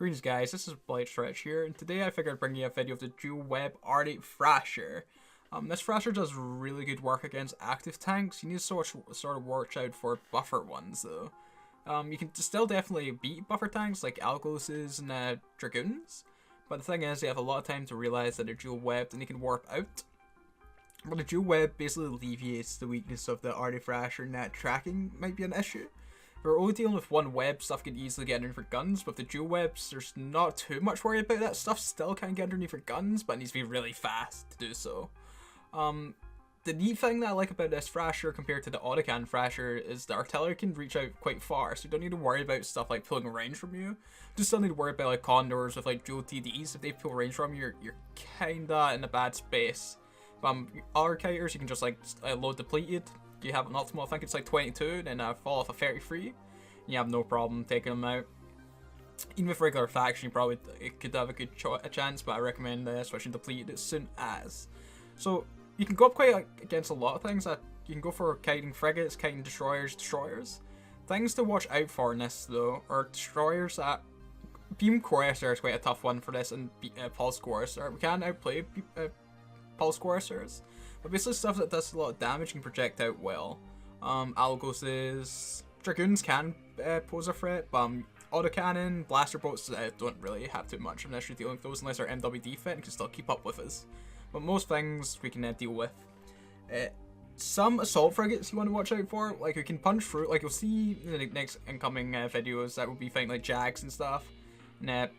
Greetings guys, this is Arty Thrasher here, and today I figured I'd bring you a video of the dual web Arty Thrasher. This Thrasher does really good work against active tanks. You need to sort of watch out for buffer ones though. You can still definitely beat buffer tanks like Algoses and Dragoons, but the thing is they have a lot of time to realize that they're dual webbed and they can warp out. But the dual web basically alleviates the weakness of the Arty Thrasher, and that tracking might be an issue. If we're only dealing with one web, stuff can easily get underneath for guns, but the dual webs, there's not too much worry about that. Stuff still can get underneath for guns, but it needs to be really fast to do so. The neat thing that I like about this Thrasher compared to the autocannon Thrasher is the artillery can reach out quite far, so you don't need to worry about stuff like pulling range from you. Just don't need to worry about like condors with like dual TDs. If they pull range from you, you're kinda in a bad space. Other kiters, you can just like load depleted. You have an optimal, I think it's like 22, then fall off a 33. You have no problem taking them out. Even with regular faction, you probably could have a good chance, but I recommend switching depleted as soon as. So you can go up quite against a lot of things. You can go for kiting frigates, kiting destroyers. Things to watch out for in this though are destroyers that Beam Courser is quite a tough one for this, and Pulse Courser. We can outplay Pulse Coursers, but basically stuff that does a lot of damage and project out well. Algoses, Dragoons can pose a threat, but autocannon, blaster bolts don't really have too much of an issue dealing with those unless they're MWD fit and can still keep up with us. But most things we can deal with. Some assault frigates you want to watch out for, like you can punch through, like you'll see in the next incoming videos that will be fighting like Jags and stuff, and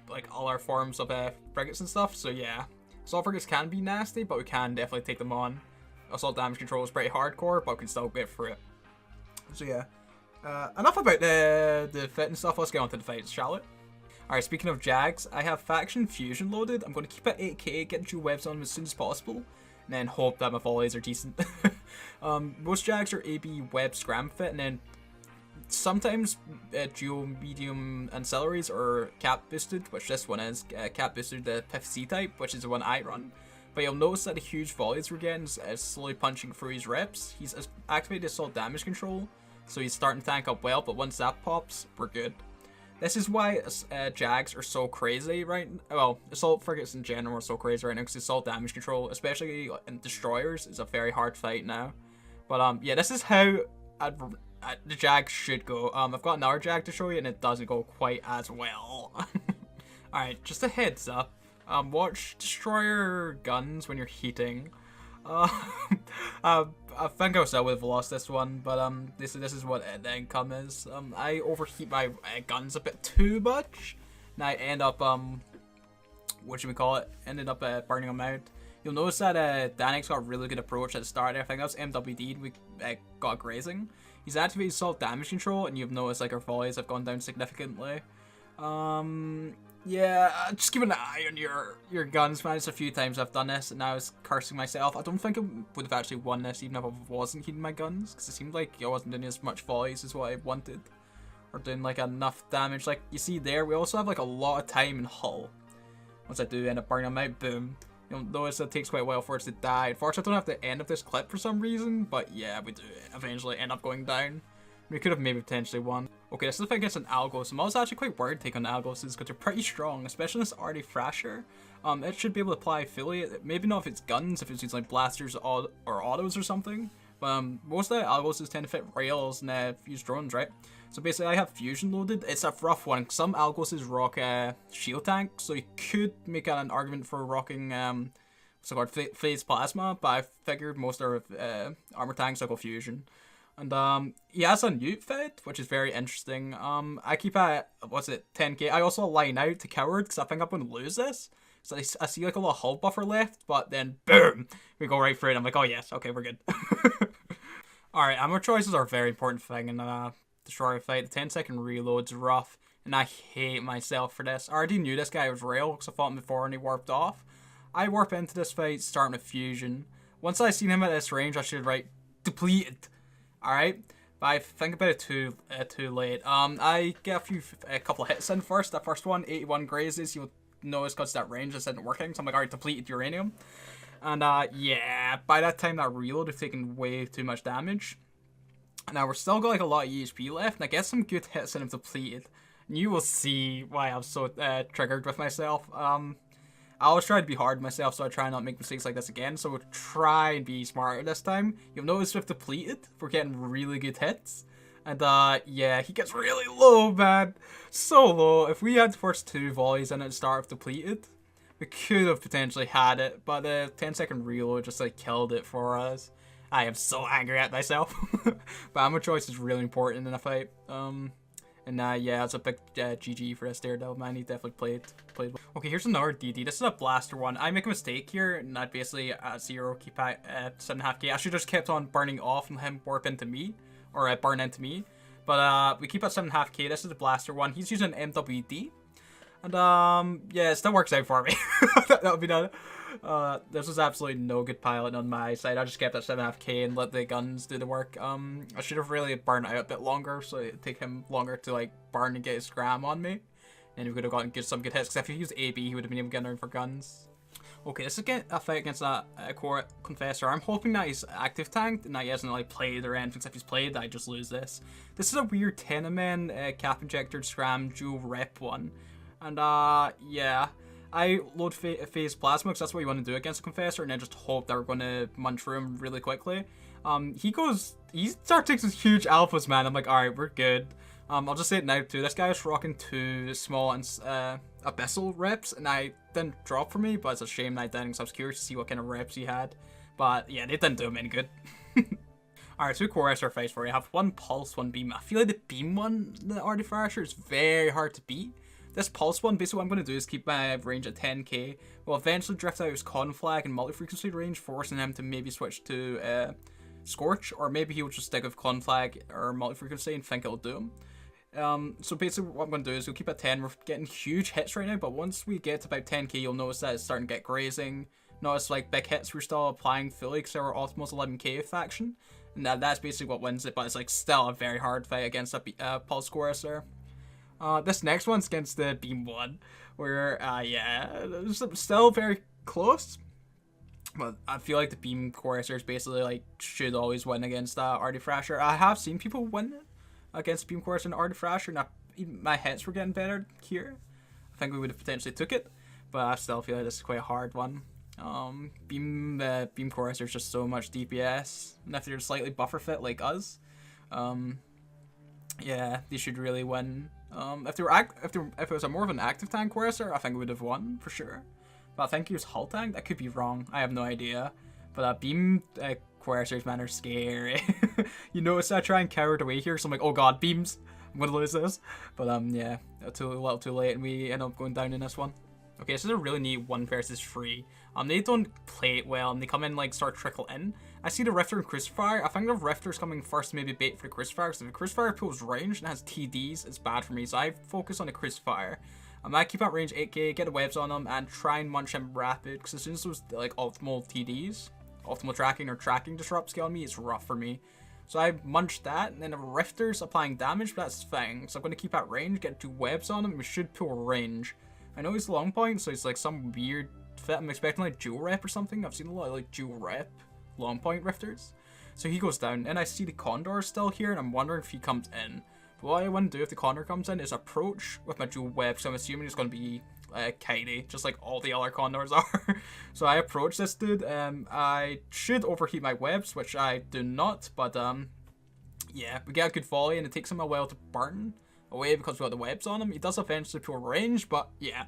like all our forms of frigates and stuff. So yeah. Assault frigates can be nasty, but we can definitely take them on. Assault damage control is pretty hardcore, but we can still get through it. So yeah. Enough about the fit and stuff, let's get on to the fights, shall we? Alright, speaking of Jags, I have Faction Fusion loaded. I'm going to keep it 8k, get dual webs on them as soon as possible, and then hope that my volleys are decent. Most Jags are AB web scram fit, and then sometimes dual medium ancillaries are cap boosted, which this one is. Cap boosted the PFC type, which is the one I run. But you'll notice that the huge volleys we're getting is slowly punching through his reps. He's activated assault damage control, so he's starting to tank up well, but once that pops, we're good. This is why Jags are so crazy right now. Well, assault frigates in general are so crazy right now, because assault damage control, especially in destroyers, is a very hard fight now. But yeah, this is how the Jag should go. I've got another Jag to show you, and it doesn't go quite as well. Alright, just a heads up. Watch destroyer guns when you're heating. I think I still would have lost this one, but this is what the income is. I overheat my guns a bit too much, and I end up what should we call it? Ended up burning them out. You'll notice that Danix got a really good approach at the start. I think that was MWD. We got grazing. He's activated assault damage control, and you've noticed like our volleys have gone down significantly. Yeah, just keep an eye on your guns, man. It's a few times I've done this, and I was cursing myself. I don't think I would have actually won this even if I wasn't heating my guns, because it seemed like I wasn't doing as much volleys as what I wanted, or doing like enough damage. Like you see there, we also have like a lot of time in hull. Once I do end up burning them out, boom. You'll notice it takes quite a while for us to die. Unfortunately, I don't have the end of this clip for some reason, but yeah, we do eventually end up going down. We could have maybe potentially won. Okay, this is the thing against an Algos. I was actually quite worried to take on the Algos because they're pretty strong, especially this Arty Thrasher. It should be able to apply affiliate. Maybe not if it's guns, if it's using like blasters or autos or something. But most of the Algoses tend to fit rails and use drones, right? So basically, I have fusion loaded. It's a rough one. Some Algoses rock shield tank, so you could make an argument for rocking what's it called, phase plasma. But I figured most of our armor tanks will go fusion. And he has a newt fit, which is very interesting. I keep at 10k. I also line out to coward because I think I'm going to lose this. So I see like a little hull buffer left, but then boom, we go right through it. I'm like, oh yes, okay, we're good. Alright, ammo choices are a very important thing in a destroyer fight. The 10-second reload's rough, and I hate myself for this. I already knew this guy was real because I fought him before and he warped off. I warp into this fight starting with fusion. Once I seen him at this range, I should write depleted. Alright, but I think about it too late. I get a couple of hits in first. That first one, 81 grazes. You'll notice because that range just isn't working. So I'm like, alright, depleted uranium. And yeah, by that time that reload has taken way too much damage. Now we're still got like a lot of EHP left, and I get some good hits in him depleted. You will see why I'm so triggered with myself. I always try to be hard on myself, so I try not to make mistakes like this again. So we'll try and be smarter this time. You'll notice with depleted, we're getting really good hits. And yeah, he gets really low, man. So low. If we had the first 2 volleys in at the start of depleted, we could have potentially had it. But the 10-second reload just like killed it for us. I am so angry at myself. But ammo choice is really important in a fight. And yeah, it's a big GG for this Daredevil, man. He definitely played well. Okay, here's another DD. This is a blaster one. I make a mistake here, and that basically at 0 keep at 7.5k. I should just kept on burning off and him warp into me, or burn into me. But we keep at 7.5k. This is the blaster one. He's using MWD, and yeah, it still works out for me. that would be done. This was absolutely no good pilot on my side. I just kept at 7.5k and let the guns do the work. I should have really burned out a bit longer, so it'd take him longer to like burn and get his scram on me. And we could have gotten some good hits, because if he used AB, he would have been able to get around for guns. Okay, this is a fight against that core Confessor. I'm hoping that he's active tanked and that he hasn't like played or anything. If he's played, I just lose this. This is a weird Tenement cap injector scram dual rep one. And yeah. I load phase plasma because that's what you want to do against a Confessor, and then just hope that we're going to munch through him really quickly. He starts taking these huge alphas, man. I'm like, alright, we're good. I'll just say it now too. This guy was rocking 2 small and abyssal reps, and I didn't drop for me, but it's a shame that I didn't, because I was curious to see what kind of reps he had. But yeah, they didn't do him any good. Alright, 2 core SR fights for you. I have 1 pulse, 1 beam. I feel like the beam one, the Arty Thrasher, is very hard to beat. This pulse one, basically what I'm going to do is keep my range at 10k. We'll eventually drift out his conflag and multi-frequency range, forcing him to maybe switch to Scorch, or maybe he'll just stick with conflag or multi-frequency and think it'll do him. So basically what I'm going to do is we'll keep at 10. We're getting huge hits right now, but once we get to about 10k, you'll notice that it's starting to get grazing. Notice like big hits we're still applying fully because we're almost 11k faction. And that's basically what wins it, but it's like still a very hard fight against a pulse core there. This next one's against the beam one, where, yeah, it's still very close. But I feel like the beam choristers basically, like, should always win against Arty Thrasher. I have seen people win against beam chorister and Arty Thrasher, and my hits were getting better here. I think we would have potentially took it, but I still feel like this is quite a hard one. Beam chorister is just so much DPS, and if they're slightly buffer fit like us, yeah, they should really win. If it was a more of an active tank chorister, I think we would have won for sure. But I think he was hull tank. That could be wrong. I have no idea. But beam choristers, man, are scary. You notice I try and cower it away here, so I'm like, oh god, beams. I'm gonna lose this. But yeah, a little too late, and we end up going down in this one. Okay, this is a really neat 1 versus 3. They don't play it well, and they come in like start trickle in. I see the Rifter and Crucifier. I think the Rifter's coming first, maybe bait for the Crucifier, because if the Crucifier pulls range and has TDs, it's bad for me, so I focus on the Crucifier. I might keep at range 8k, get the webs on him, and try and munch him rapid, because as soon as those like optimal TDs, optimal tracking or tracking disrupts get on me, it's rough for me. So I munched that, and then the Rifter's applying damage, but that's fine. So I'm going to keep at range, get 2 webs on him, and we should pull range. I know he's long point, so it's like some weird fit. I'm expecting like dual rep or something. I've seen a lot of like dual rep long point rifters. So he goes down, and I see the Condor still here, and I'm wondering if he comes in. But what I want to do if the Condor comes in is approach with my dual web, so I'm assuming it's going to be kitey, just like all the other Condors are. So I approach this dude, I should overheat my webs, which I do not, but yeah, we get a good volley, and it takes him a while to burn away because we got the webs on him. He does eventually pull range, but yeah.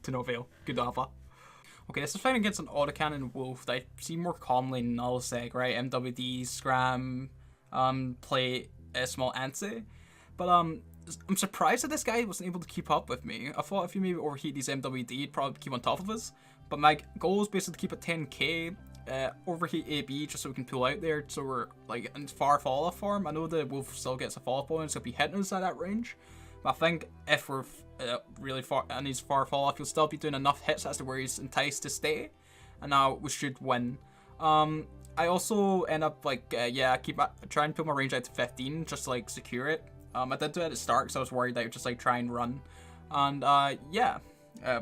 To no avail. Good alpha. Okay, this is fighting against an autocannon wolf that I see more commonly in Lowsec, right? MWD, Scram, play a small anti. But I'm surprised that this guy wasn't able to keep up with me. I thought if you maybe overheat these MWD, he'd probably keep on top of us. But my goal is basically to keep at 10k, overheat AB just so we can pull out there, so we're like in far fall off form. I know the wolf still gets a fall off bonus, so he'll be hitting us at that range. But I think if we're really far and he's far fall off, he'll still be doing enough hits as to where he's enticed to stay, and now we should win. I also end up like yeah, try and pull my range out to 15 just to like secure it. I did do it at the start because I was worried that I would just like try and run, and yeah.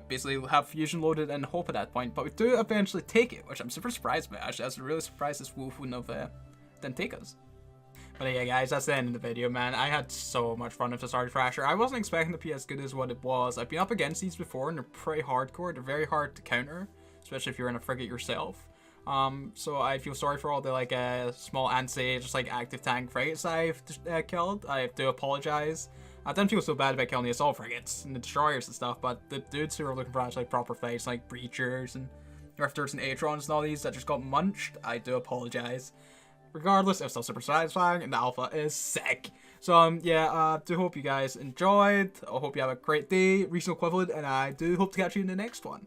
Basically have fusion loaded and hope at that point, but we do eventually take it, which I'm super surprised by. Actually, I was really surprised this wolf wouldn't have didn't take us. But yeah, guys, that's the end of the video, man. I had so much fun with this Arty Thrasher. I wasn't expecting to be as good as what it was. I've been up against these before, and they're pretty hardcore. They're very hard to counter, especially if you're in a frigate yourself. So I feel sorry for all the like small anti, just like active tank frigates I've killed. I do apologize. I didn't feel so bad about killing the assault frigates and the destroyers and stuff, but the dudes who are looking for actually proper fights, like breachers and drifters and atrons and all these that just got munched, I do apologize. Regardless, it was still super satisfying, and the alpha is sick. So yeah, do hope you guys enjoyed. I hope you have a great day, regional equivalent, and I do hope to catch you in the next one.